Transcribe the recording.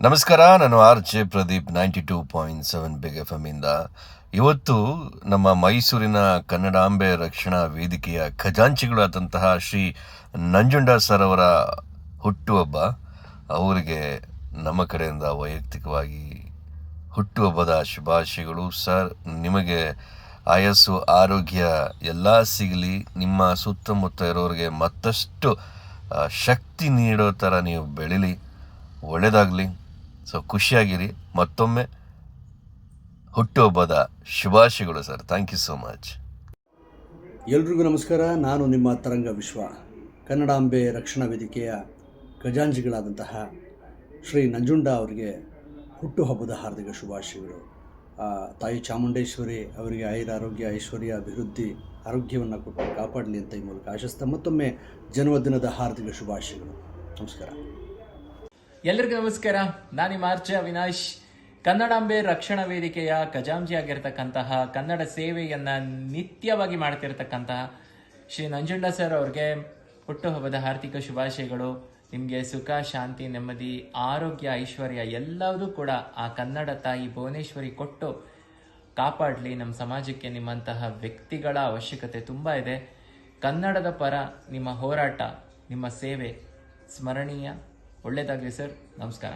ನಮಸ್ಕಾರ. ನಾನು RJ Pradeep 92.7 big FM ಇಂದ. ಇವತ್ತು ನಮ್ಮ ಮೈಸೂರಿನ ಕನ್ನಡಾಂಬೆ ರಕ್ಷಣಾ ವೇದಿಕೆಯ ಖಜಾಂಚಿಗಳಾದಂತಹ ಶ್ರೀ ನಂಜುಂಡ ಸರ್ ಅವರ ಹುಟ್ಟುಹಬ್ಬ. ಅವರಿಗೆ ನಮ್ಮ ಕಡೆಯಿಂದ ವೈಯಕ್ತಿಕವಾಗಿ ಹುಟ್ಟುಹಬ್ಬದ ಶುಭಾಶಯಗಳು. ಸರ್, ನಿಮಗೆ ಆಯಸ್ಸು ಆರೋಗ್ಯ ಎಲ್ಲ ಸಿಗಲಿ. ನಿಮ್ಮ ಸುತ್ತಮುತ್ತ ಇರೋರಿಗೆ ಮತ್ತಷ್ಟು ಶಕ್ತಿ ನೀಡೋ ಥರ ನೀವು ಬೆಳೀಲಿ, ಒಳ್ಳೆಯದಾಗಲಿ. ಸೊ ಖುಷಿಯಾಗಿರಿ. ಮತ್ತೊಮ್ಮೆ ಹುಟ್ಟುಹಬ್ಬದ ಶುಭಾಶಯಗಳು sir. Thank you so much. ಎಲ್ರಿಗೂ ನಮಸ್ಕಾರ. ನಾನು ನಿಮ್ಮ ತರಂಗ ವಿಶ್ವ, ಕನ್ನಡಾಂಬೆ ರಕ್ಷಣಾ ವೇದಿಕೆಯ ಖಜಾಂಚಿಗಳಾದಂತಹ ಶ್ರೀ ನಂಜುಂಡ ಅವರಿಗೆ ಹುಟ್ಟುಹಬ್ಬದ ಹಾರ್ದಿಕ ಶುಭಾಶಯಗಳು. ತಾಯಿ ಚಾಮುಂಡೇಶ್ವರಿ ಅವರಿಗೆ ಆರೋಗ್ಯ ಐಶ್ವರ್ಯ ಅಭಿವೃದ್ಧಿ ಆರೋಗ್ಯವನ್ನು ಕೊಟ್ಟು ಕಾಪಾಡಲಿ ಅಂತ ಈ ಮೂಲಕ ಆಶಿಸ್ತಾ ಮತ್ತೊಮ್ಮೆ ಜನ್ಮದಿನದ ಹಾರ್ದಿಕ ಶುಭಾಶಯಗಳು. ನಮಸ್ಕಾರ. ಎಲ್ಲರಿಗೂ ನಮಸ್ಕಾರ. ನಾನು ನಿಮ್ಮ RJ ಅವಿನಾಶ್, ಕನ್ನಡಾಂಬೆ ರಕ್ಷಣಾ ವೇದಿಕೆಯ ಖಜಾಂಚಿಯಾಗಿರ್ತಕ್ಕಂತಹ, ಕನ್ನಡ ಸೇವೆಯನ್ನ ನಿತ್ಯವಾಗಿ ಮಾಡ್ತಿರ್ತಕ್ಕಂತಹ ಶ್ರೀ ನಂಜುಂಡ ಸರ್ ಅವ್ರಿಗೆ ಹುಟ್ಟುಹಬ್ಬದ ಹಾರ್ದಿಕ ಶುಭಾಶಯಗಳು. ನಿಮಗೆ ಸುಖ, ಶಾಂತಿ, ನೆಮ್ಮದಿ, ಆರೋಗ್ಯ, ಐಶ್ವರ್ಯ ಎಲ್ಲವೂ ಕೂಡ ಆ ಕನ್ನಡ ತಾಯಿ ಭುವನೇಶ್ವರಿ ಕೊಟ್ಟು ಕಾಪಾಡಲಿ. ನಮ್ಮ ಸಮಾಜಕ್ಕೆ ನಿಮ್ಮಂತಹ ವ್ಯಕ್ತಿಗಳ ಅವಶ್ಯಕತೆ ತುಂಬ ಇದೆ. ಕನ್ನಡದ ಪರ ನಿಮ್ಮ ಹೋರಾಟ, ನಿಮ್ಮ ಸೇವೆ ಸ್ಮರಣೀಯ. ಒಳ್ಳೆಯದಾಗಲಿ ಸರ್. ನಮಸ್ಕಾರ.